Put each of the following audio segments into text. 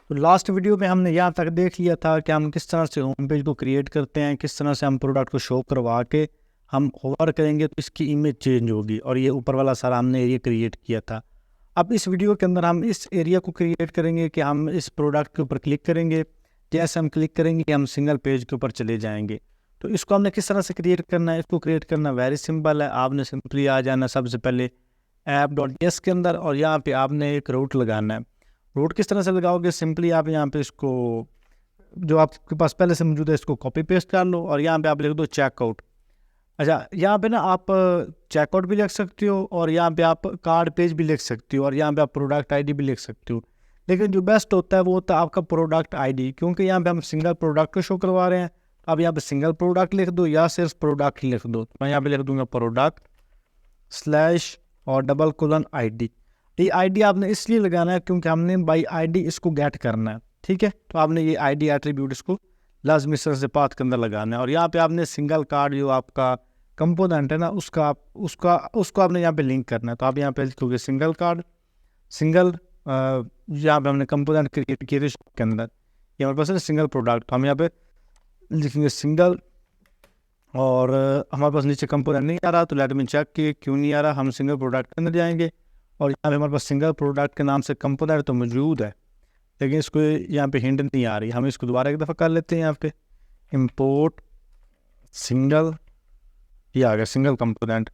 तो last video में हमने यहाँ तक देख लिया था कि हम किस तरह से होम पेज को क्रिएट करते हैं, किस तरह से हम प्रोडक्ट को शो करवा के हम होवर करेंगे तो इसकी इमेज चेंज होगी, और ये ऊपर वाला सारा हमने एरिया क्रिएट किया था। अब इस वीडियो के अंदर हम इस एरिया को क्रिएट करेंगे कि हम इस प्रोडक्ट के ऊपर क्लिक करेंगे। जैसे हम क्लिक करेंगे हम सिंगल पेज के ऊपर चले जाएंगे। तो इसको हमने किस तरह से क्रिएट करना है, इसको क्रिएट करना वेरी सिंपल है। आपने सिंपली आ जाना सबसे पहले app.js के अंदर, और यहाँ पे आपने एक रूट लगाना है। रूट किस तरह से लगाओगे, सिंपली आप यहाँ पे इसको जो आपके पास पहले से मौजूद है इसको कॉपी पेस्ट कर लो, और यहाँ पे आप लिख दो चेकआउट। अच्छा, यहाँ पे ना आप चेकआउट भी लिख सकते हो, और यहाँ पे आप कार्ड पेज भी लिख सकते हो, और यहाँ पे आप प्रोडक्ट आईडी भी लिख सकते हो। लेकिन जो बेस्ट होता है वो होता है आपका प्रोडक्ट आईडी, क्योंकि यहाँ पे हम सिंगल प्रोडक्ट को शो करवा रहे हैं। अब यहाँ पे सिंगल प्रोडक्ट लिख दो या सिर्फ प्रोडक्ट लिख दो। मैं यहाँ पे लिख दूंगा प्रोडक्ट स्लैश और डबल कोलन आईडी। ये आईडी आपने इसलिए लगाना है क्योंकि हमने बाई आईडी इसको गेट करना है, ठीक है। तो आपने ये आईडी एट्रीब्यूट इसको लाजमी इस तरह से पाथ के अंदर लगाना है, और यहाँ पे आपने सिंगल कार्ड जो आपका कंपोनेंट है ना उसको आपने यहाँ पे लिंक करना है। तो आप यहाँ पे लिखोगे सिंगल कार्ड, सिंगल यहाँ पे हमने कंपोनेंट क्रिएट किए थे के अंदर, ये हमारे पास है सिंगल प्रोडक्ट। तो हम यहाँ पे लिखेंगे सिंगल, और हमारे पास नीचे कंपोनेंट नहीं आ रहा, तो लेट मी चेक कि क्यों नहीं आ रहा। हम सिंगल प्रोडक्ट के अंदर जाएंगे, और यहाँ पे हमारे पास सिंगल प्रोडक्ट के नाम से कंपोनेंट तो मौजूद है, लेकिन इसको यहाँ पे हिंट नहीं आ रही। हम इसको दोबारा एक दफ़ा कर लेते हैं। यहाँ पे इंपोर्ट सिंगल, ये आ गया सिंगल कंपोनेंट,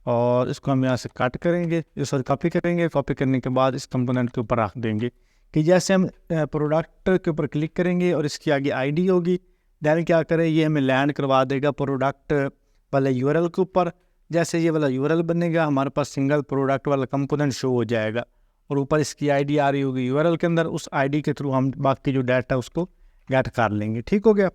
और इसको हम यहाँ से कट करेंगे, इस कॉपी करेंगे। कॉपी करने के बाद इस कंपोनेंट के ऊपर रख देंगे कि जैसे हम प्रोडक्ट के ऊपर क्लिक करेंगे और इसकी आगे आईडी होगी, दैन क्या करें, ये हमें लैंड करवा देगा प्रोडक्ट वाले यूआरएल के ऊपर। जैसे ये वाला यूआरएल बनेगा हमारे पास सिंगल प्रोडक्ट वाला कंपोनेंट शो हो जाएगा, और ऊपर इसकी आईडी आ रही होगी यूआरएल के अंदर। उस आईडी के थ्रू हम बाकी जो डाटा उसको गेट कर लेंगे। ठीक हो गया,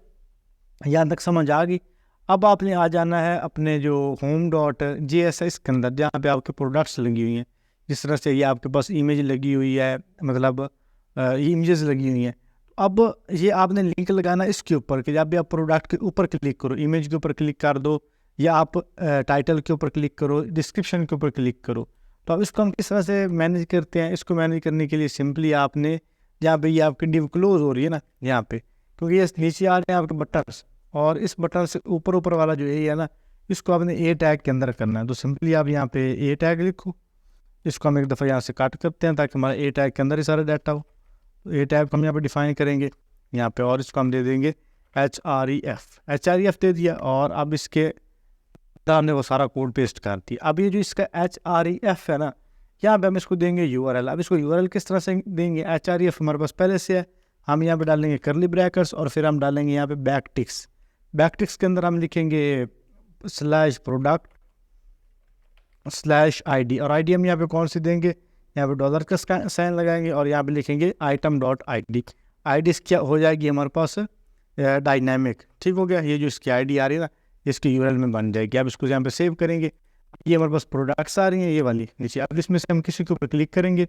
यहाँ तक समझ आ गई। अब आपने आ जाना है अपने जो home.js के अंदर, जहाँ पे आपके प्रोडक्ट्स लगी हुई हैं। जिस तरह से ये आपके पास इमेज लगी हुई है, मतलब इमेजेस लगी हुई हैं। अब ये आपने लिंक लगाना इसके ऊपर कि जब भी आप प्रोडक्ट के ऊपर क्लिक करो, इमेज के ऊपर क्लिक कर दो, या आप टाइटल के ऊपर क्लिक करो, डिस्क्रिप्शन के ऊपर क्लिक करो। तो अब इसको हम किस तरह से मैनेज करते हैं, इसको मैनेज करने के लिए सिंपली आपने जहाँ पे ये आपकी डिव क्लोज हो रही है ना यहाँ पे, क्योंकि ये नीचे आ रहे हैं आपके बटन्स, और इस बटन से ऊपर ऊपर वाला जो एरिया है ना इसको आपने ए टैग के अंदर करना है। तो सिंपली आप यहाँ पे ए टैग लिखो, इसको हम एक दफ़ा यहाँ से कट करते हैं ताकि हमारा ए टैग के अंदर ही सारा डाटा हो। तो ए टैग को हम यहाँ पे डिफाइन करेंगे यहाँ पे, और इसको हम दे देंगे href दे दिया, और अब इसके हमने वो सारा कोड पेस्ट कर दिया। अब ये जो इसका href है ना, यहाँ पे हम इसको देंगे यूआरएल। अब इसको यूआरएल किस तरह से देंगे, href हमारे पास पहले से है, हम यहाँ पे डालेंगे करली ब्रैकेट्स, और फिर हम डालेंगे यहाँ पे बैकटिक्स। बैकटिक्स के अंदर हम लिखेंगे स्लैश प्रोडक्ट स्लैश आईडी, और आईडी हम यहाँ पे कौन सी देंगे, यहाँ पे डॉलर का साइन लगाएंगे, और यहाँ पे लिखेंगे item.id। आईडी क्या हो जाएगी हमारे पास डायनामिक। ठीक हो गया, ये जो इसकी आईडी आ रही है ना इसकी यूआरएल में बन जाएगी। अब इसको यहाँ पे सेव करेंगे, ये हमारे पास प्रोडक्ट्स आ रही हैं ये वाली नीचे। अब इसमें से हम किसी के ऊपर क्लिक करेंगे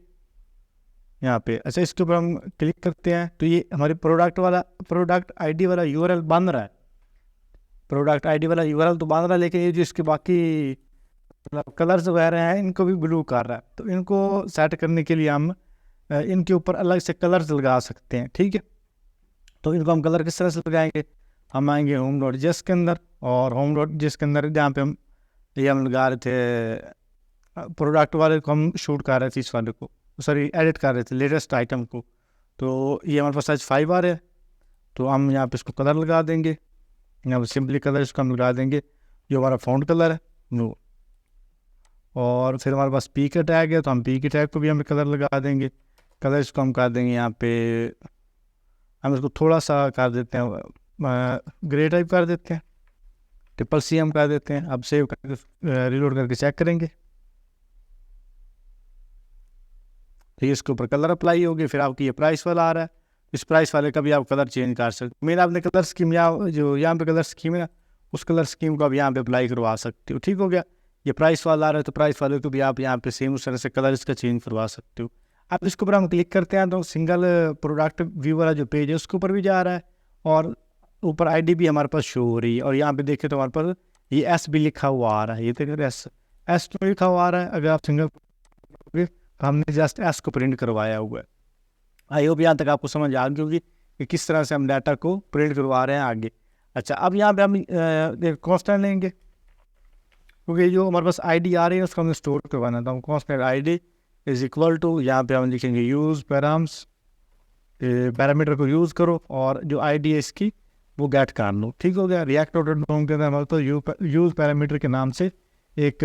यहाँ पे। अच्छा, इसके ऊपर हम क्लिक करते हैं तो ये हमारे प्रोडक्ट आईडी वाला यूआरएल बन रहा है। प्रोडक्ट आईडी वाला यूआरएल तो बन रहा है, लेकिन ये जो इसके बाकी कलर्स वगैरह हैं इनको भी ब्लू कर रहा है। तो इनको सेट करने के लिए हम इनके ऊपर अलग से कलर्स लगा सकते हैं। ठीक है, तो इनको हम कलर किस तरह से लगाएंगे, हम आएंगे home.js के अंदर, और home.js के अंदर जहाँ पे हम लगा रहे थे प्रोडक्ट वाले को, हम शूट कर रहे थे इस वाले को, सॉरी एडिट कर रहे थे लेटेस्ट आइटम को। तो ये हमारे पास H5 आ रहा है, तो हम यहाँ पे इसको कलर लगा देंगे। यहाँ पर सिंपली कलर इसको हम लगा देंगे जो हमारा फ़ॉन्ट कलर है वो, और फिर हमारे पास पी का टैग है तो हम पी के टैग को भी हम कलर लगा देंगे। कलर इसको हम कर देंगे यहाँ पे, हम इसको थोड़ा सा कर देते हैं ग्रे टाइप कर देते हैं, CC हम कर देते हैं। अब सेव करके रिलोड करके चेक करेंगे तो ये इसके ऊपर कलर अप्लाई होगी। फिर आपकी ये प्राइस वाला आ रहा है, इस प्राइस वाले का भी आप कलर चेंज कर सकते। मेरा आपने कलर स्कीम जो यहाँ पे कलर स्कीम है ना उस कलर स्कीम को आप यहाँ पे अप्लाई करवा सकते हो। ठीक हो गया, ये प्राइस वाला आ रहा है तो प्राइस वाले को भी आप यहाँ पे सेम उस तरह से कलर इसका चेंज करवा सकते हो। अब इसके ऊपर हम क्लिक करते हैं तो सिंगल प्रोडक्ट व्यू वाला जो पेज है उसके ऊपर भी जा रहा है, और ऊपर आईडी भी हमारे पास शो हो रही है। और यहाँ पे देखें तो हमारे पास ये एस भी लिखा हुआ आ रहा है, ये देखिए एस तो लिखा हुआ आ रहा है। अगर आप सिंगल हमने जस्ट एस को प्रिंट करवाया हुआ है। आई होप यहाँ तक आपको समझ आ गई होगी कि किस तरह से हम डाटा को प्रिंट करवा रहे हैं आगे। अच्छा, अब यहाँ पे हम कांस्टेंट लेंगे, क्योंकि जो हमारे पास आईडी आ रही है उसको हमें स्टोर करवाना था। Constant ID is equal to, यहाँ पे हम लिखेंगे यूज़ पैराम्स, पैरामीटर को यूज़ करो और जो आईडी है इसकी वो गेट कर लो। ठीक हो गया। रिएक्ट डॉट के अंदर हमारे पास यूज़ पैरामीटर के नाम से एक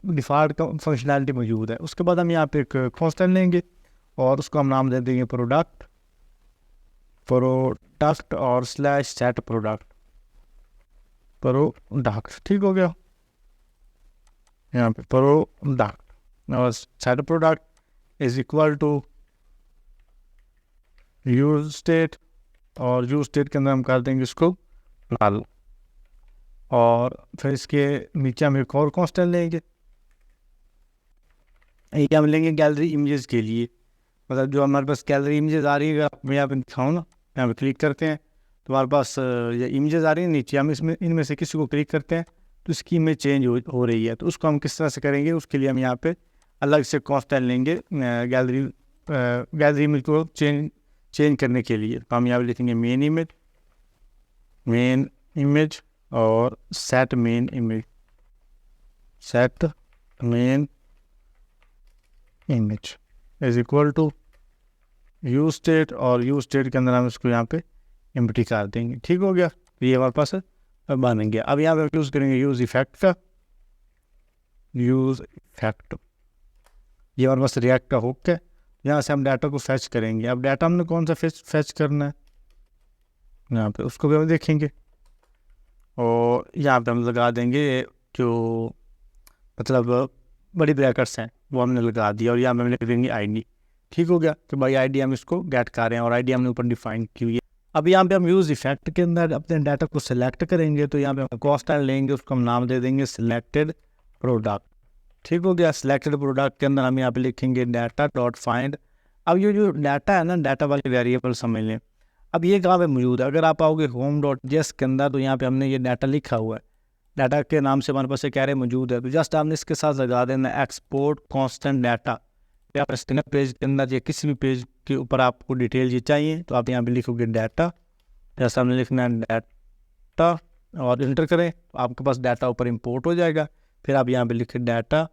डिफ़ॉल्ट का फंक्शनैलिटी मौजूद है। उसके बाद हम यहाँ पे एक कांस्टेंट लेंगे और उसको हम नाम दे देंगे प्रोडक्ट और स्लैश सेट प्रोडक्ट। ठीक हो गया। यहाँ पे प्रोडक्ट और set product is equal to use state, और यूज स्टेट के अंदर हम कर देंगे इसको लाल, और फिर इसके नीचे हम एक और कांस्टेंट लेंगे, ये हम लेंगे गैलरी इमेजेस के लिए। मतलब जो हमारे पास गैलरी इमेजेस आ रही है, अगर मैं यहाँ पे दिखाऊँ ना, यहाँ पे क्लिक करते हैं तो हमारे पास ये इमेजेस आ रही है नीचे, हम इनमें से किसी को क्लिक करते हैं तो इसकी इमेज चेंज हो रही है। तो उसको हम किस तरह से करेंगे, उसके लिए हम यहाँ पे अलग से कांस्टेंट लेंगे गैलरी इमेज को चेंज करने के लिए। तो हम यहाँ पे लिखेंगे मेन इमेज और set main image is equal to use state, और यूज स्टेट के अंदर हम इसको यहाँ पे एम्प्टी कर देंगे। ठीक हो गया। तो ये हमारे पास बन गया। अब यहाँ पे यूज़ करेंगे यूज़ इफेक्ट, ये हमारे पास रिएक्ट का हुक है। यहाँ से हम डाटा को फैच करेंगे। अब डाटा हमने कौन सा फैच करना है, यहाँ पे उसको भी हम देखेंगे, और यहाँ पे हम लगा देंगे जो मतलब बड़ी ब्रैकेट्स हैं वो हमने लगा दिया, और यहाँ पे हम लिख देंगे आईडी। ठीक हो गया। तो भाई आईडी हम इसको गेट कर रहे हैं और आईडी हमने ऊपर डिफाइन की हुई है। अब यहाँ पे हम यूज़ इफेक्ट के अंदर अपने डाटा को सिलेक्ट करेंगे, तो यहाँ पे हम कांस्टेंट लेंगे, उसको हम नाम दे देंगे सिलेक्टेड प्रोडक्ट। ठीक हो गया। सिलेक्टेड प्रोडक्ट के अंदर हम यहाँ पे लिखेंगे डाटा डॉट फाइंड। अब ये जो डाटा है ना, डाटा वाले वेरिएबल समझ लें। अब ये कहाँ पे मौजूद है, अगर आप आओगे home.js के अंदर तो यहाँ पे हमने ये डाटा लिखा हुआ है, डाटा के नाम से हमारे पास एक एरे मौजूद है। तो जस्ट आपने इसके साथ लगा देना एक्सपोर्ट कांस्टेंट डाटा, या पेज के अंदर या किसी भी पेज के ऊपर आपको डिटेल ये चाहिए तो आप यहाँ पे लिखोगे डाटा, जैसा हमने लिखना है डाटा और इंटर करें तो आपके पास डाटा ऊपर इंपोर्ट हो जाएगा। फिर आप यहाँ पे लिखें डाटा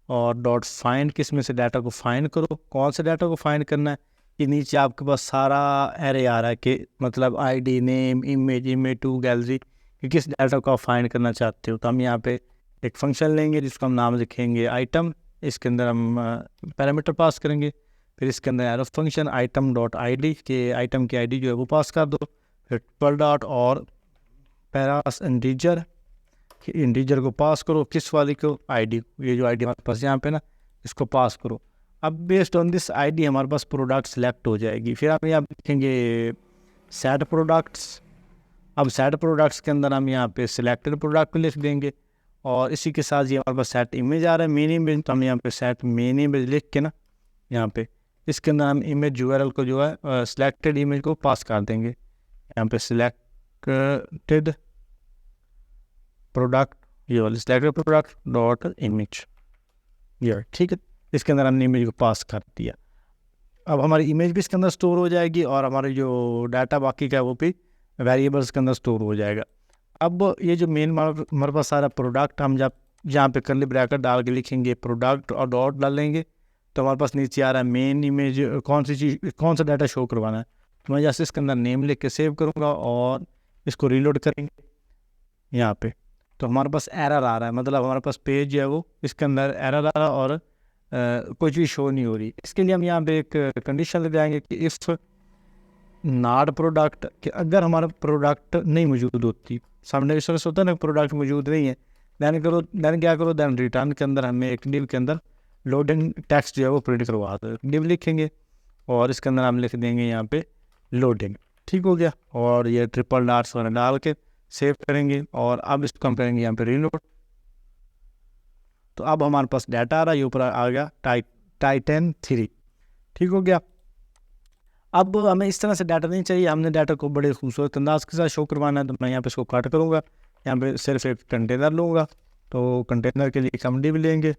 और डॉट फाइंड, किस में से डाटा को फाइंड करो, कौन से डाटा को फाइंड करना है। ये नीचे आपके पास सारा एरे आ रहा है कि मतलब ID, name, image to gallery, कि किस डाटा को आप फाइंड करना चाहते हो। तो हम यहाँ पे एक फंक्शन लेंगे जिसको हम नाम लिखेंगे आइटम, इसके अंदर हम पैरामीटर पास करेंगे। फिर इसके अंदर arrow function item dot ID के आइटम की आईडी जो है वो पास कर दो। फिर ट्रिपल डॉट और पैरास इंटीजर को पास करो, किस वाली को, आईडी, ये जो आईडी हमारे पास यहाँ पे ना, इसको पास करो। अब बेस्ड ऑन दिस आईडी हमारे पास प्रोडक्ट सेलेक्ट हो जाएगी। फिर हम यहाँ लिखेंगे सेट प्रोडक्ट्स। अब सेट प्रोडक्ट्स के अंदर हम यहाँ पे सिलेक्टेड प्रोडक्ट को लिख देंगे, और इसी के साथ ये हमारे पास सेट इमेज आ रहा है मेन इमेज, तो हम यहाँ पे सेट मेन इमेज लिख के ना यहाँ पे इसके अंदर हम इमेज URL को जो है सिलेक्टेड इमेज को पास कर देंगे। यहाँ पे सिलेक्टेड प्रोडक्ट, ये वाली सिलेक्टेड प्रोडक्ट डॉट इमेज, ये ठीक है। इसके अंदर हमने इमेज को पास कर दिया। अब हमारी इमेज भी इसके अंदर स्टोर हो जाएगी और हमारे जो डाटा बाकी का है वो भी वेरिएबल्स के अंदर स्टोर हो जाएगा। अब ये जो मेन हमारे पास सारा प्रोडक्ट, हम जब यहाँ पे कर्ली ब्रैकेट डाल के लिखेंगे प्रोडक्ट और डॉट डालेंगे तो हमारे पास नीचे आ रहा है मेन इमेज, कौन सा डाटा शो करवाना है। तो मैं जैसे इसके अंदर नेम लिख के सेव करूँगा और इसको रीलोड करेंगे यहाँ पे, तो हमारे पास एरर आ रहा है, मतलब हमारे पास पेज जो है वो इसके अंदर एरर आ रहा है और कोई चीज़ शो नहीं हो रही। इसके लिए हम यहाँ पे एक कंडीशन ले जाएंगे कि इफ़ नॉट प्रोडक्ट, कि अगर हमारा प्रोडक्ट नहीं मौजूद होती, सामने विश्वास होता है ना प्रोडक्ट मौजूद नहीं है, दैन क्या करो, दैन रिटर्न के अंदर हमें एक डिव के अंदर लोडिंग टेक्स्ट जो है वो प्रिंट करवा दो। डिव लिखेंगे और इसके अंदर हम लिख देंगे यहाँ पे लोडिंग। ठीक हो गया। और ये ट्रिपल डॉट्स वाला डाल के सेव करेंगे और अब इसको हम करेंगे यहाँ पे रीलोड। तो अब हमारे पास डाटा आ रहा है, ये ऊपर आ गया टाइटन 3। ठीक हो गया। अब हमें इस तरह से डाटा नहीं चाहिए, हमने डाटा को बड़े खूबसूरत अंदाज के साथ शो करवाना है। तो मैं यहाँ पे इसको कट करूँगा, यहाँ पे सिर्फ एक कंटेनर लूँगा। तो कंटेनर के लिए हम डिव लेंगे,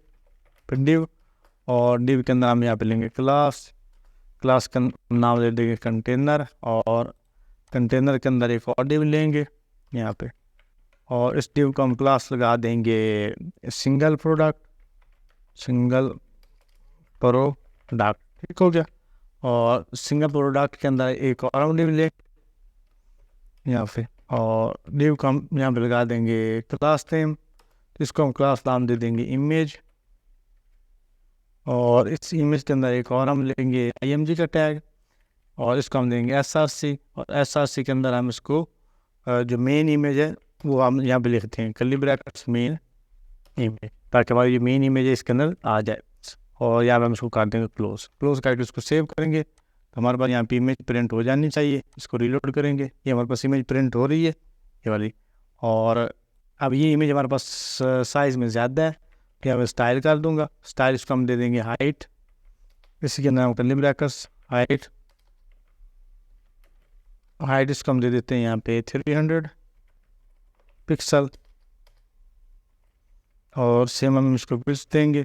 फिर डिव, और डिव के अंदर हम यहाँ पे लेंगे क्लास क्लास का नाम दे देंगे कंटेनर, और कंटेनर के अंदर एक और डिव लेंगे यहाँ पे, और इस डिव को हम क्लास लगा देंगे सिंगल प्रोडक्ट ठीक हो गया। और सिंगल प्रोडक्ट के अंदर एक और हम डिव ले यहाँ पे, और डिव को हम यहाँ पे लगा देंगे क्लास नेम, इसको हम क्लास नाम दे देंगे इमेज, और इस इमेज के अंदर एक और हम लेंगे img का टैग, और इसको हम देंगे src, और src के अंदर हम इसको जो मेन इमेज है वो हम यहाँ पे लिखते हैं कर्ली ब्रैकेट्स मेन इमेज, ताकि हमारी जो मेन इमेज है इसके अंदर आ जाए। और यहाँ पे हम इसको कर देंगे क्लोज करके इसको सेव करेंगे, तो हमारे पास यहाँ पे इमेज प्रिंट हो जानी चाहिए। इसको रीलोड करेंगे, ये हमारे पास इमेज प्रिंट हो रही है ये वाली। और अब ये इमेज हमारे पास साइज़ में ज़्यादा है, यहाँ मैं स्टाइल कर दूंगा, स्टाइल इसको हम दे देंगे हाइट, इसी के नाम कर्ली ब्रैकेट्स हाइट इसको हम दे देते हैं यहाँ पे 300 पिक्सल, और सेम हम इसको विड्थ देंगे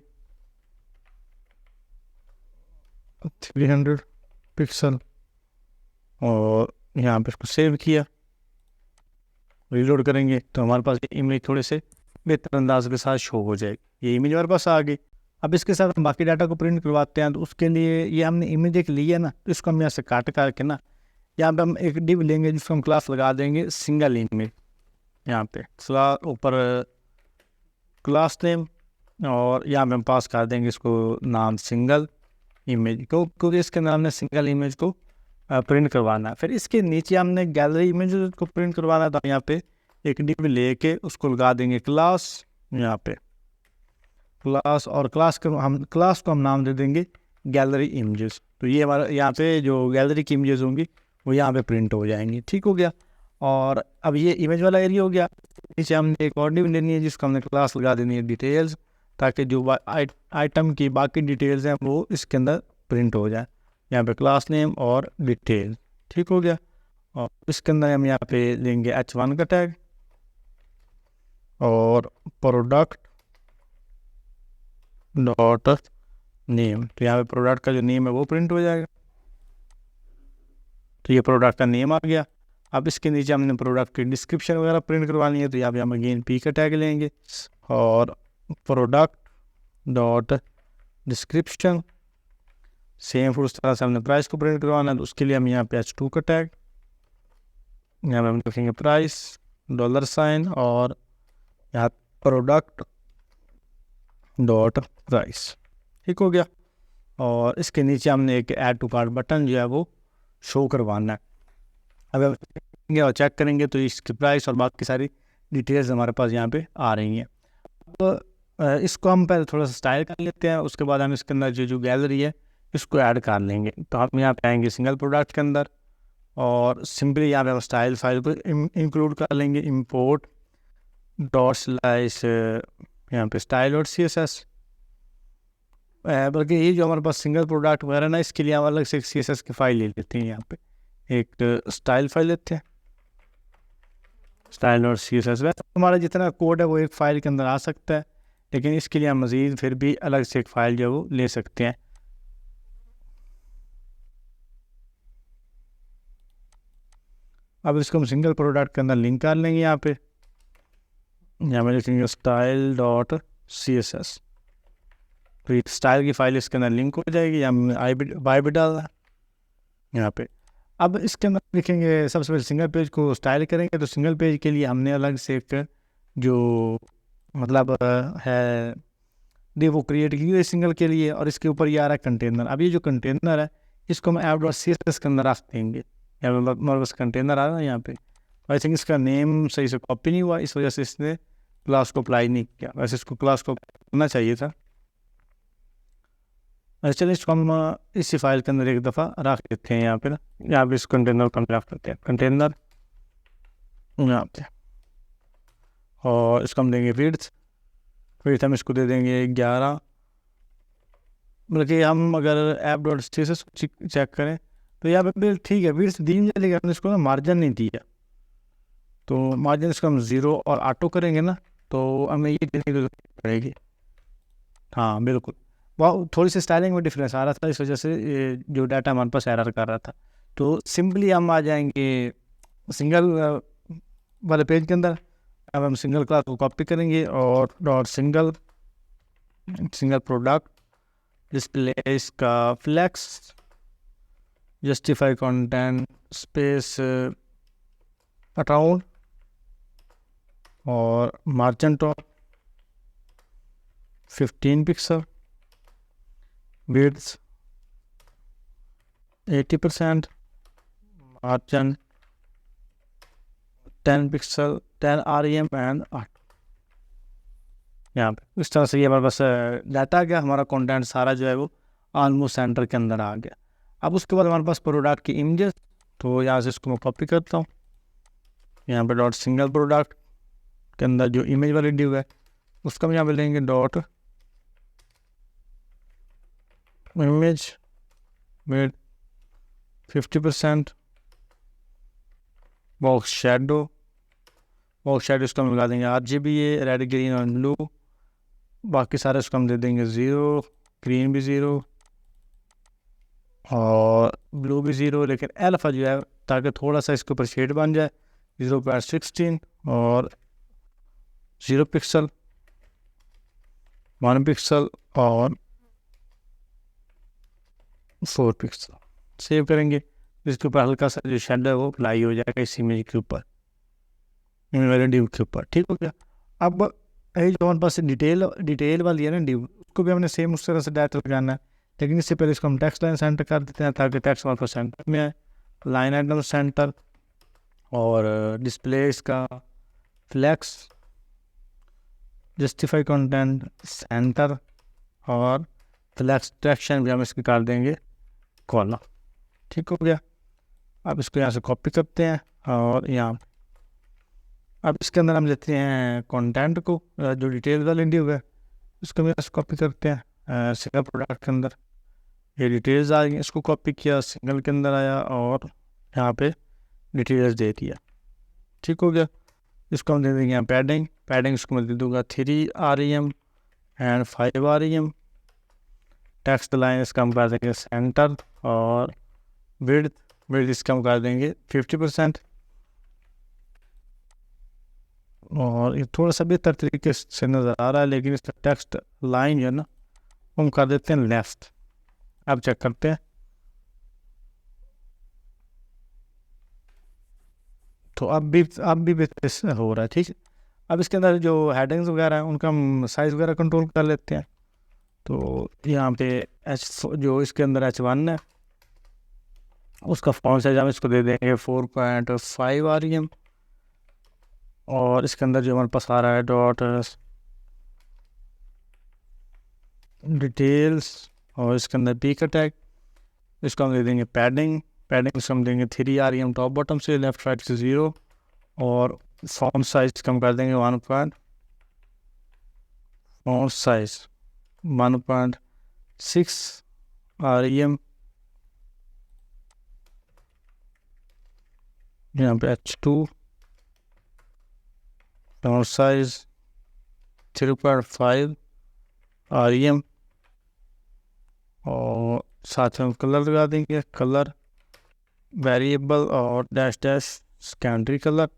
300 पिक्सल, और यहाँ पे इसको सेव किया, रीलोड करेंगे तो हमारे पास ये इमेज थोड़े से बेहतर अंदाज के साथ शो हो जाएगी। ये इमेज हमारे पास आ गई। अब इसके साथ हम बाकी डाटा को प्रिंट करवाते हैं, तो उसके लिए ये हमने इमेज एक ली है ना, तो इसको हम यहाँ से काट करके ना यहाँ पे हम एक डिव लेंगे जिसको हम क्लास लगा देंगे सिंगल इमेज, यहाँ पे ऊपर क्लास नेम, और यहाँ पे हम पास कर देंगे इसको नाम सिंगल इमेज, क्योंकि इसके अंदर हमने सिंगल इमेज को प्रिंट करवाना है। फिर इसके नीचे हमने गैलरी इमेज को प्रिंट करवाना है, तो यहाँ पे एक डिव लेके उसको लगा देंगे क्लास, यहाँ पे क्लास, और क्लास को हम नाम दे देंगे गैलरी इमेजेस। तो ये हमारा यहाँ पे जो गैलरी की इमेजेस होंगी वो यहाँ पे प्रिंट हो जाएंगी। ठीक हो गया। और अब ये इमेज वाला एरिया हो गया। नीचे हमने एक और डिव लेनी है जिसको हमने क्लास लगा देनी है डिटेल्स, ताकि जो आइटम की बाकी डिटेल्स हैं वो इसके अंदर प्रिंट हो जाए। यहाँ पे क्लास नेम और डिटेल। ठीक हो गया। और इसके अंदर हम यहाँ पे लेंगे h1 का टैग और प्रोडक्ट डॉट नेम, तो यहाँ पे प्रोडक्ट का जो नेम है वो प्रिंट हो जाएगा। तो ये प्रोडक्ट का नेम आ गया। अब इसके नीचे हमने प्रोडक्ट की डिस्क्रिप्शन वगैरह प्रिंट करवानी है, तो यहाँ पे हम अगेन p का टैग लेंगे और प्रोडक्ट डॉट डिस्क्रिप्शन। सेम फिर उस तरह से हमने प्राइस को प्रिंट करवाना है, तो उसके लिए हम यहाँ पे h2 का टैग, यहाँ पे हम लिखेंगे प्राइस $, और यहाँ प्रोडक्ट डॉट प्राइस। ठीक हो गया। और इसके नीचे हमने एक ऐड टू कार्ट बटन जो है वो शो करवाना है। अब हम देखेंगे और चेक करेंगे तो इसकी प्राइस और बाकी सारी डिटेल्स हमारे पास यहाँ पे आ रही हैं। तो इसको हम पहले थोड़ा सा स्टाइल कर लेते हैं, उसके बाद हम इसके अंदर जो गैलरी है इसको ऐड कर लेंगे। तो हम यहाँ पे आएंगे सिंगल प्रोडक्ट के अंदर और सिंपली यहाँ पे हम स्टाइल फाइल को इंक्लूड कर लेंगे, इम्पोर्ट डॉट स्लाइस यहाँ पे स्टाइल और CSS। बल्कि ये जो हमारे पास सिंगल प्रोडक्ट वगैरह ना, इसके लिए हम अलग से एक CSS की फाइल ले लेते हैं। यहाँ पे एक स्टाइल फाइल लेते हैं, स्टाइल और CSS। वैसे हमारा जितना कोड है वो एक फ़ाइल के अंदर आ सकता है, लेकिन इसके लिए हम मज़ीद फिर भी अलग से एक फ़ाइल जो है वो ले सकते हैं। अब इसको हम सिंगल प्रोडक्ट के अंदर लिंक कर लेंगे। यहाँ पे लिखेंगे स्टाइल डॉट CSS, तो ये स्टाइल की फाइल इसके अंदर लिंक हो जाएगी। यहाँ बाय भी डाल यहाँ पे। अब इसके अंदर लिखेंगे सबसे पहले सिंगल पेज को स्टाइल करेंगे, तो सिंगल पेज के लिए हमने अलग से एक जो मतलब है डी वो क्रिएट की है सिंगल के लिए, और इसके ऊपर ये आ रहा है कंटेनर। अब ये जो कंटेनर है इसको हम ऐप डॉट CSS के अंदर रख देंगे। यहाँ पे हमारे पास कंटेनर आ रहा है यहाँ पे। आई थिंक इसका नेम सही से कॉपी नहीं हुआ, इस वजह से इसने क्लास को अप्लाई नहीं किया। वैसे इसको क्लास को करना चाहिए था। चलिए इसको हम इसी फाइल के अंदर एक दफ़ा रख देते हैं। यहाँ पे ना, यहाँ पे इस कंटेनर को हम रख देते हैं, कंटेनर यहाँ पे, और इसको हम देंगे विड्थ हम इसको दे देंगे 11। बल्कि हम अगर ऐप डॉट CSS चेक करें तो यहाँ पे ठीक है विड्थ दी है, लेकिन हमने इसको ना मार्जिन नहीं दिया। तो मार्जिन इसको हम 0 और ऑटो करेंगे ना, तो हमें ये देने की जरूरत पड़ेगी। हाँ बिल्कुल, वो थोड़ी सी स्टाइलिंग में डिफरेंस आ रहा था, इस वजह से ये जो डाटा हमारे पास एरर कर रहा था। तो सिंपली हम आ जाएंगे सिंगल वाले पेज के अंदर। अब हम सिंगल क्लास को कॉपी करेंगे और डॉट सिंगल प्रोडक्ट डिस्प्ले इसका flex justify content space around और margin top 15 pixel, width 80%, margin 10 pixel, 10 REM and 8। यहाँ पे इस तरह से ये हमारे पास डाटा आ गया, हमारा कंटेंट सारा जो है वो ऑलमोस्ट सेंटर के अंदर आ गया। अब उसके बाद हमारे पास प्रोडक्ट की इमेजेस, तो यहाँ से इसको मैं कॉपी करता हूँ, यहाँ पे डॉट सिंगल प्रोडक्ट के अंदर जो इमेज वाली डिव है उसका हम यहाँ पे लेंगे dot image with 50%, box shadow इसको हम लगा देंगे RGBA, रेड ग्रीन और ब्लू। बाकी सारे इसको हम दे देंगे 0, ग्रीन भी 0 और ब्लू भी 0, लेकिन अल्फा जो है ताकि थोड़ा सा इसके ऊपर शेड बन जाए 0.16 और 0 पिक्सल, 1 पिक्सल और 4 पिक्सल। सेव करेंगे, इसके ऊपर हल्का सा जो शेड है वो अप्लाई हो जाएगा इस इमेज के ऊपर, इमेज वाले डिव के ऊपर। ठीक हो गया। अब ये जो हमारे पास डिटेल वाली है ना डिव, उसको भी हमने सेम उस तरह से डाटा लगाना है, लेकिन इससे पहले इसको हम टेक्स्ट लाइन सेंटर कर देते हैं ताकि टेक्स्ट हमारे पास सेंटर में आए। लाइन आइटम सेंटर और डिस्प्ले इसका फ्लेक्स जस्टिफाई कंटेंट सेंटर और फ्लेक्स ट्रैक्शन भी हम इसके कर देंगे कॉलम। ठीक हो गया। अब इसको यहाँ से कॉपी करते हैं और यहाँ अब इसके अंदर हम लेते हैं कंटेंट को, जो डिटेल वाली डिव है उसको हम कॉपी करते हैं सिंगल प्रोडक्ट के अंदर। ये डिटेल्स आ गई, इसको कॉपी किया, सिंगल के अंदर आया और यहाँ पे डिटेल्स दे दिया। ठीक हो गया। इसको हम दे देंगे यहाँ पैडिंग इसको मैं दे दूँगा 3 REM and 5 REM। Text line इसका हम कर देंगे सेंटर और विड्थ इसका हम कर देंगे 50%। और ये थोड़ा सा बेहतर तरीके से नज़र आ रहा है, लेकिन इसका टेक्स्ट लाइन जो है ना हम कर देते हैं लेफ्ट। अब चेक करते हैं, तो अब भी बेहतर से हो रहा है। ठीक है। अब इसके अंदर जो हेडिंग्स वगैरह हैं उनका हम साइज़ वगैरह कंट्रोल कर लेते हैं। तो यहाँ पे जो इसके अंदर H1 है उसका फॉन्ट साइज हम इसको दे देंगे 4.5 REM। और इसके अंदर जो हमारे पास आ रहा है डॉट डिटेल्स और इसके अंदर पी का टैग, इसको हम दे देंगे पैडिंग इसको हम देंगे 3 REM टॉप बॉटम से, लेफ्ट राइट से 0 और फॉन्ट साइज कम कर देंगे 1.6 REM। यहाँ पे H2 फॉन्ट साइज 3.5 REM और साथ में कलर लगा देंगे, कलर वेरिएबल और डैश सेकेंडरी कलर।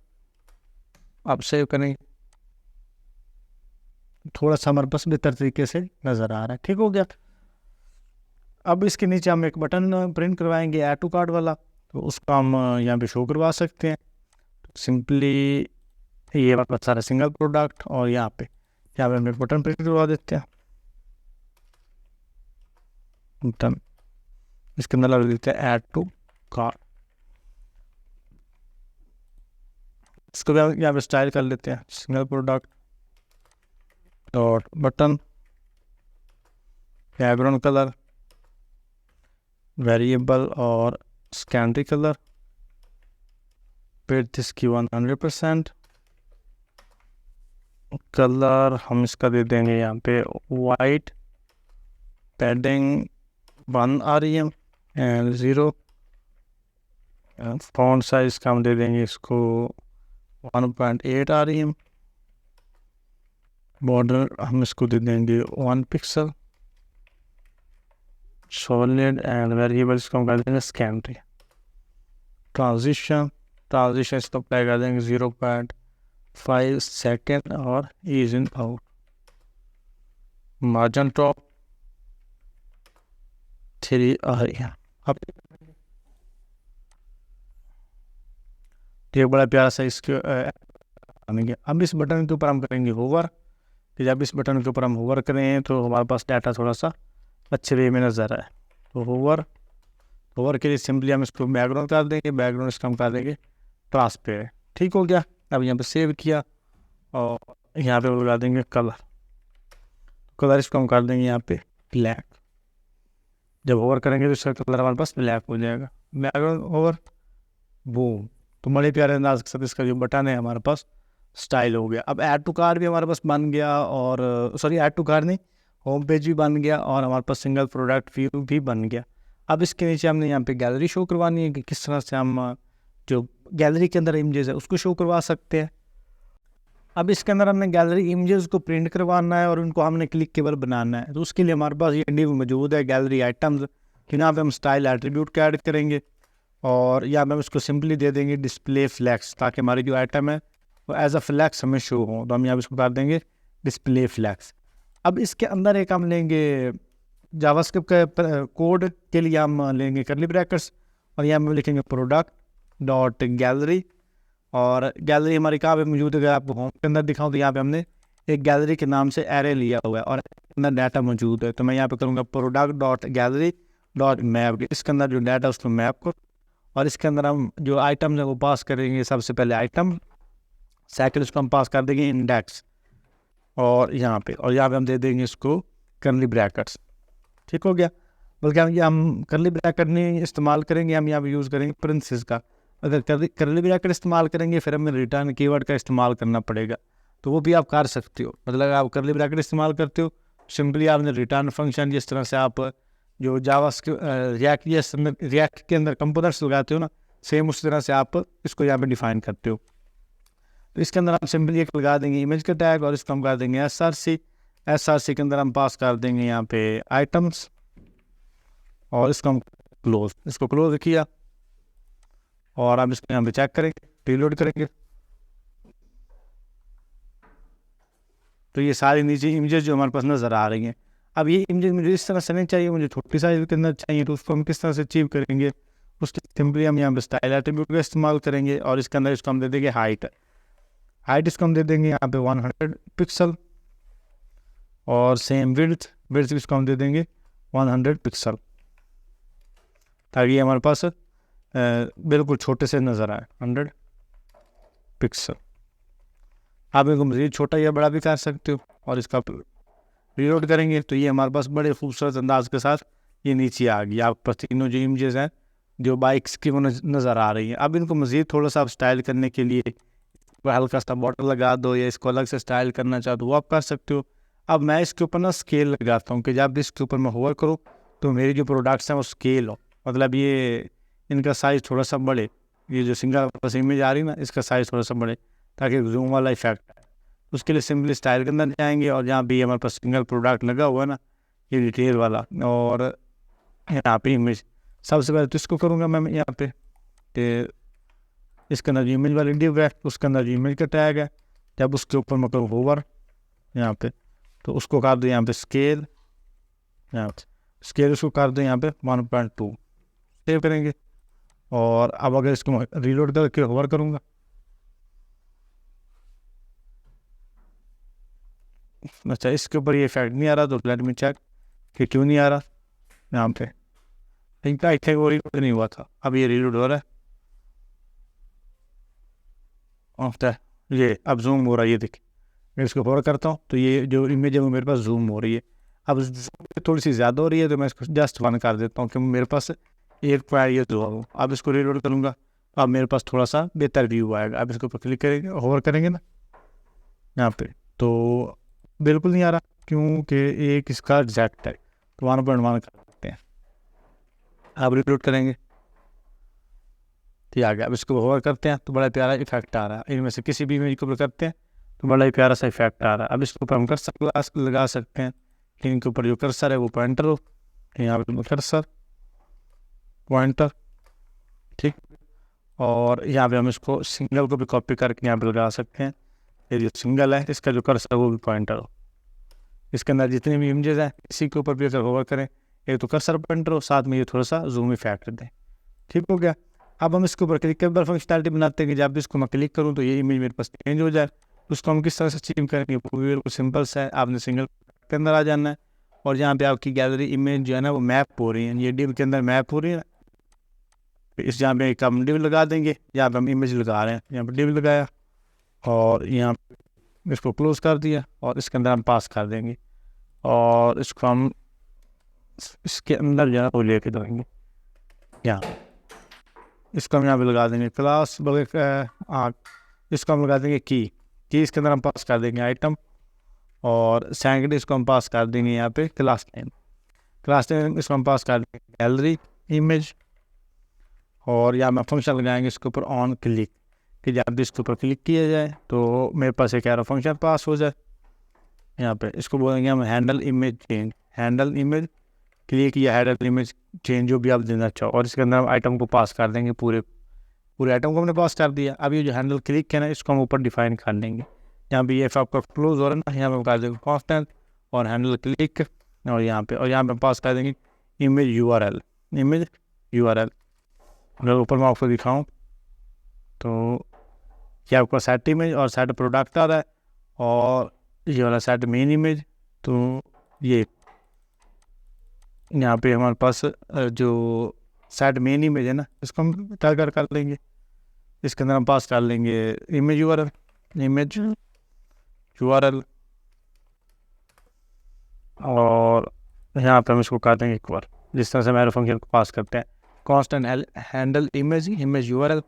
आप सेव करेंगे, थोड़ा सा हमारे पास बेहतर तरीके से नज़र आ रहा है। ठीक हो गया। अब इसके नीचे हम एक बटन प्रिंट करवाएंगे ऐड टू कार्ट वाला, तो उसको हम यहाँ पे शो करवा सकते हैं। सिंपली ये हमारे पास सारा सिंगल प्रोडक्ट और यहाँ पे हम एक बटन प्रिंट करवा देते हैं। बटन इसके अंदर लगा देते हैं ऐड टू कार्ट, इसको भी यहाँ पे स्टाइल कर लेते हैं single product dot button, background colour variable और सेकेंडरी कलर, विड्थ इसकी 100%, कलर हम इसका दे देंगे यहाँ पे white, padding 1 REM and 0, font size का हम दे देंगे इसको 1.8 REM, बॉर्डर हम इसको दे देंगे 1 पिक्सल, सॉलिड एंड वेरिएबल इसको हम कर देंगे स्कैन। ट्रांजिशन इसको अप्लाई कर देंगे 0.5 सेकेंड और ease in out. Margin top 3 आ रही है। अब एक बड़ा प्यारा सा इसके आनेंगे। अब इस बटन के ऊपर हम करेंगे होवर, कि जब इस बटन के ऊपर हम होवर करें तो हमारे पास डाटा थोड़ा सा अच्छे वे में नज़र आए। तो होवर के लिए सिंपली हम इसको बैकग्राउंड कर देंगे, बैकग्राउंड इसका हम कर देंगे ट्रांसपेरेंट। ठीक हो गया। अब यहाँ पे सेव किया और यहाँ पे लगा देंगे कलर इसको हम कर देंगे यहाँ पे ब्लैक। जब होवर करेंगे तो इसका कलर हमारे पास ब्लैक हो जाएगा। बैकग्राउंड होवर बूम, तो बड़े प्यारे अंदाज के साथ इसका जो बटन है हमारे पास स्टाइल हो गया। अब ऐड टू कार्ड भी हमारे पास बन गया, और सॉरी ऐड टू कार्ड नहीं, होम पेज भी बन गया, और हमारे पास सिंगल प्रोडक्ट व्यू भी बन गया। अब इसके नीचे हमने यहाँ पे गैलरी शो करवानी है कि किस तरह से हम जो गैलरी के अंदर इमेजेस है उसको शो करवा सकते हैं। अब इसके अंदर हमने गैलरी इमेजेस को प्रिंट करवाना है और उनको हमने क्लिकेबल बनाना है। तो उसके लिए हमारे पास ये डिव मौजूद है गैलरी आइटम्स, यहाँ पे हम स्टाइल एट्रीब्यूट का ऐड करेंगे और यहाँ पे हम इसको सिंपली दे देंगे डिस्प्ले फ्लैक्स, ताकि हमारी जो आइटम है वो एज अ फ्लैक्स हमें शो हो। तो हम यहाँ पे इसको कर देंगे डिस्प्ले फ्लैक्स। अब इसके अंदर एक हम लेंगे जावास्क्रिप्ट का कोड के लिए हम लेंगे करली ब्रैकेट्स, और यहाँ पे लिखेंगे प्रोडक्ट डॉट गैलरी, और गैलरी हमारी कहाँ पे मौजूद है। अगर आपको होम के अंदर दिखाऊँ तो यहाँ पे हमने एक गैलरी के नाम से एरे लिया हुआ है और अंदर डाटा मौजूद है। तो मैं यहाँ पे करूँगा product dot gallery dot map, इसके अंदर जो डाटा उसको मैप करो, और इसके अंदर हम जो आइटम है वो पास करेंगे। सबसे पहले आइटम, सेकंड इसको हम पास कर देंगे इंडेक्स, और यहाँ पे हम दे देंगे इसको करली ब्रैकेट्स। ठीक हो गया। बल्कि हम करली ब्रैकेट नहीं इस्तेमाल करेंगे, हम यहाँ पे यूज़ करेंगे प्रिंसेस का। अगर करली ब्रैकेट इस्तेमाल करेंगे फिर हमें रिटर्न कीवर्ड का इस्तेमाल करना पड़ेगा, तो वो भी आप कर सकते हो। मतलब आप करली ब्रैकेट इस्तेमाल करते हो, सिंपली आपने रिटर्न फंक्शन, जिस तरह से आप जो रिएक्ट के अंदर कंपोनेंट्स लगाते हो ना, सेम उस तरह से आप इसको यहाँ पे डिफाइन करते हो। तो इसके अंदर हम सिंपली एक लगा देंगे इमेज का टैग, और इसको हम कर देंगे SRC के अंदर हम पास कर देंगे यहाँ पे आइटम्स, और इसको हम क्लोज किया, और अब इसको यहाँ पे चेक करेंगे, रीलोड करेंगे तो ये सारी नीचे इमेजेस जो हमारे पास नज़र आ रही हैं। अब ये इमेजेस मुझे इस तरह से नहीं चाहिए, मुझे छोटी साइज के अंदर चाहिए, तो उसको हम किस तरह से अचीव करेंगे। उसके सिंपली हम यहाँ पे स्टाइल एट्रीब्यूट का इस्तेमाल करेंगे, और इसके अंदर इसको हम दे देंगे हाइट इसको हम दे देंगे यहाँ पे 100 पिक्सल, और सेम विड्थ इसको हम दे देंगे 100 पिक्सल, ताकि ये हमारे पास बिल्कुल छोटे से नज़र आए 100 पिक्सल। आप इनको मज़ीद छोटा या बड़ा भी कर सकते हो, और इसका रीलोड करेंगे तो ये हमारे पास बड़े खूबसूरत अंदाज के साथ ये नीचे आ गई। आप पास तीनों जो इमेजेस हैं जो बाइक्स की वो नज़र आ रही हैं। अब इनको मज़ीद थोड़ा सा आप स्टाइल करने के लिए हल्का सा बॉर्डर लगा दो, या इसको अलग से स्टाइल करना चाहो तो वो आप कर सकते हो। अब मैं इसके ऊपर ना स्केल लगाता हूँ कि जब इसके ऊपर मैं होवर करूँ तो मेरी जो प्रोडक्ट्स हैं वो स्केल हो, मतलब ये इनका साइज़ थोड़ा सा बढ़े। ये जो सिंगल पर्पस इमेज आ रही ना, इसका साइज़ थोड़ा सा बढ़े ताकि जूम वाला इफेक्ट है। उसके लिए सिंपली स्टाइल के अंदर जाएंगे, और जहाँ भी हमारे पास सिंगल प्रोडक्ट लगा हुआ है ना, ये डिटेल वाला, और यहाँ पे इमेज, सबसे पहले तो इसको करूँगा मैं यहाँ पे कि इसके अंदर जो इमेज वाली डिव है उसके अंदर जो इमेज का टैग है, जब उसके ऊपर मैं करूँ होवर यहाँ पे तो उसको कर दो यहाँ पे स्केल, यहाँ पे स्केल उसको कर दो यहाँ पे 1.2, सेव करेंगे। और अब अगर इसको रीलोड करके होवर करूँगा, अच्छा इसके ऊपर ये इफेक्ट नहीं आ रहा, तो लेट मी चेक कि क्यों नहीं आ रहा। यहाँ पे इनका इथे वो रीलोड नहीं हुआ था, अब ये रीलोड हो रहा है। ये अब जूम हो रहा है, ये देखिए मैं इसको होवर करता हूँ तो ये जो इमेज है वो मेरे पास जूम हो रही है। अब थोड़ी सी ज़्यादा हो रही है तो मैं इसको जस्ट 1 कर देता हूँ कि मेरे पास एक पॉइंट ये जो हो। अब इसको रीलोड करूँगा, अब मेरे पास थोड़ा सा बेहतर व्यू आएगा। अब इसके ऊपर क्लिक करेंगे, होवर करेंगे ना यहाँ पे, तो बिल्कुल नहीं आ रहा क्योंकि एक इसका एग्जैक्ट है, तो 1.1 कर सकते हैं। अब रीलोड करेंगे तो आ गया। अब इसको होवर करते हैं तो बड़ा प्यारा इफेक्ट आ रहा है। इनमें से किसी भी इमेज को करते हैं तो बड़ा ही प्यारा सा इफेक्ट आ रहा है। अब इसके ऊपर हम कर्सर लगा सकते हैं, इनके ऊपर जो कर्सर है वो पॉइंटर हो, यहाँ पे कर्सर पॉइंटर, ठीक। और यहाँ पे हम इसको सिंगल को भी कॉपी करके यहाँ पे लगा सकते हैं। ये जो सिंगल है इसका जो कर्सर वो भी पॉइंटर हो। इसके अंदर जितने भी इमेजेस हैं इसी के ऊपर भी अगर होवर करें, एक तो कर्सर पॉइंटर हो, साथ में ये थोड़ा सा जूम इफेक्ट दें। ठीक हो गया। अब हम इसके ऊपर क्लिकेबल फंक्शनैलिटी बनाते हैं कि जब भी इसको मैं क्लिक करूँ तो ये इमेज मेरे पास चेंज हो जाए। उसको हम किस तरह से अचीव करेंगे, वो बिल्कुल सिंपल सा है। आपने सिंगल के अंदर आ जाना है और यहाँ पे आपकी गैलरी इमेज जो है ना वो मैप हो रही है, ये डिव के अंदर मैप हो रही है। इस यहाँ पे एक हम डिव लगा देंगे, यहाँ पे हम इमेज लगा रहे हैं, यहाँ पे डिव लगाया और यहाँ इसको क्लोज कर दिया और इसके अंदर हम पास कर देंगे और इसको हम इसके अंदर जो है वो लेके देंगे। यहाँ इसको हम यहाँ पे लगा देंगे क्लास इसको हम लगा देंगे की इसके अंदर हम पास कर देंगे आइटम और सेकंड इसको हम पास कर देंगे यहाँ पे क्लास नेम इसको हम पास कर देंगे गैलरी इमेज और यहाँ पे फंक्शन लगाएंगे इसके ऊपर ऑन क्लिक कि जब भी इसके ऊपर क्लिक किया जाए तो मेरे पास एक एरो फंक्शन पास हो जाए। यहाँ पे इसको बोलेंगे हम handle image change, handle image click या हैंडल इमेज चेंज जो भी आप देना चाहो और इसके अंदर हम आइटम को पास कर देंगे, पूरे आइटम को हमने पास कर दिया। अब ये जो हैंडल क्लिक है ना इसको हम ऊपर डिफाइन कर देंगे। यहाँ पे ये आपका क्लोज हो रहा है ना, यहाँ पे कर देंगे कॉन्स्टेंट और हैंडल क्लिक और यहाँ पे पास कर देंगे इमेज यूआरएल। अगर ऊपर मैं आपको दिखाऊँ तो ये आपका सेट इमेज और सेट प्रोडक्ट आ रहा है और ये वाला सेट मेन इमेज। तो ये यहाँ पे हमारे पास जो सेट मेन इमेज है ना इसको हम टारगेट कर लेंगे। इसके अंदर हम पास कर लेंगे इमेज यूआरएल और यहाँ पे हम इसको कर देंगे एक बार जिस तरह से हमारे फंक्शन को पास करते हैं कांस्टेंट हैंडल इमेज यूआरएल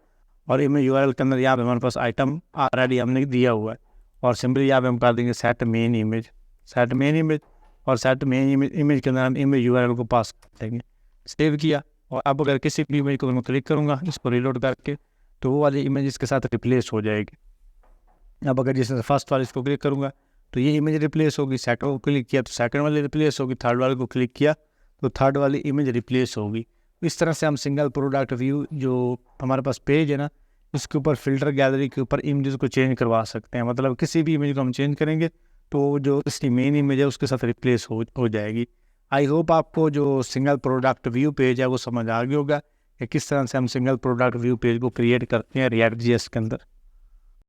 और इमेज यूआरएल के अंदर यहाँ पे हमारे पास आइटम ऑलरेडी हमने दिया हुआ है और सिंपली यहाँ पे हम कर देंगे सेट मेन इमेज और सेट मेन इमेज के अंदर हम इमेज यूआरएल को पास कर देंगे। सेव किया और अब अगर किसी भी इमेज को मैं क्लिक करूँगा इसको रिलोड करके तो वो वाली इमेज इसके साथ रिप्लेस हो जाएगी। अब अगर जैसे फर्स्ट वाले इसको क्लिक करूँगा तो ये इमेज रिप्लेस होगी, सेकंड को क्लिक किया तो सेकंड वाली रिप्लेस होगी, थर्ड वाले को क्लिक किया तो थर्ड वाली इमेज रिप्लेस होगी। इस तरह से हम सिंगल प्रोडक्ट व्यू जो हमारे पास पेज है ना उसके ऊपर फिल्टर गैलरी के ऊपर इमेज को चेंज करवा सकते हैं। मतलब किसी भी इमेज को हम चेंज करेंगे तो जो इसकी मेन इमेज है उसके साथ रिप्लेस हो जाएगी। आई होप आपको जो सिंगल प्रोडक्ट व्यू पेज है वो समझ आ गया होगा कि किस तरह से हम सिंगल प्रोडक्ट व्यू पेज को क्रिएट करते हैं रिएक्ट.js के अंदर।